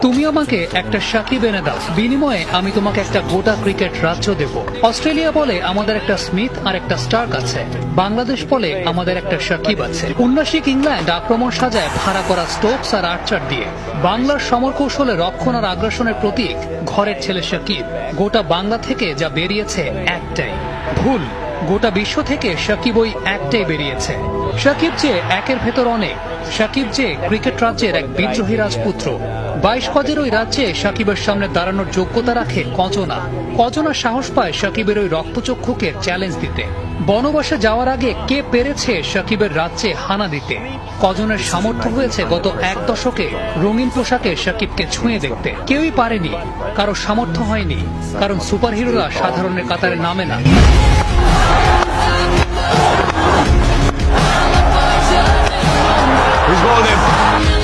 তুমি আমাকে একটা সাকিব এনে দাও, বিনিময়ে আমি তোমাকে একটা গোটা ক্রিকেট রাজ্য দেব। অস্ট্রেলিয়া বলে আমাদের একটা স্মিথ আর একটা স্টার্ক আছে, বাংলাদেশ বলে আমাদের একটা সাকিব আছে। উন্নাসিক ইংল্যান্ড আক্রমণ সাজায় ভাড়া করা স্টোকস আর আর্চার দিয়ে। বাংলার সমর কৌশলে রক্ষণ আর আগ্রাসনের প্রতীক ঘরের ছেলে সাকিব। গোটা বাংলা থেকে যা বেরিয়েছে একটাই, ভুল। গোটা বিশ্ব থেকে সাকিব ওই একটাই বেরিয়েছে। সাকিব যে একের ভেতর অনেক, সাকিব যে ক্রিকেট রাজ্যের এক বিদ্রোহী রাজপুত্র। 22 গজের ওই রাজ্যে সাকিবের সামনে দাঁড়ানোর যোগ্যতা রাখে কজনা। কজনা সাহস পায় সাকিবের ওই রক্তচক্ষুকে চ্যালেঞ্জ দিতে। বনবাসে যাওয়ার আগে কে পেরেছে সাকিবের রাজ্যে হানা দিতে? কজনের সামর্থ্য হয়েছে গত এক দশকে রঙিন পোশাকে সাকিবকে ছুঁয়ে দেখতে? কেউই পারেনি, কারো সামর্থ্য হয়নি, কারণ সুপারহিরোরা সাধারণের কাতারে নামে না। Who's going in?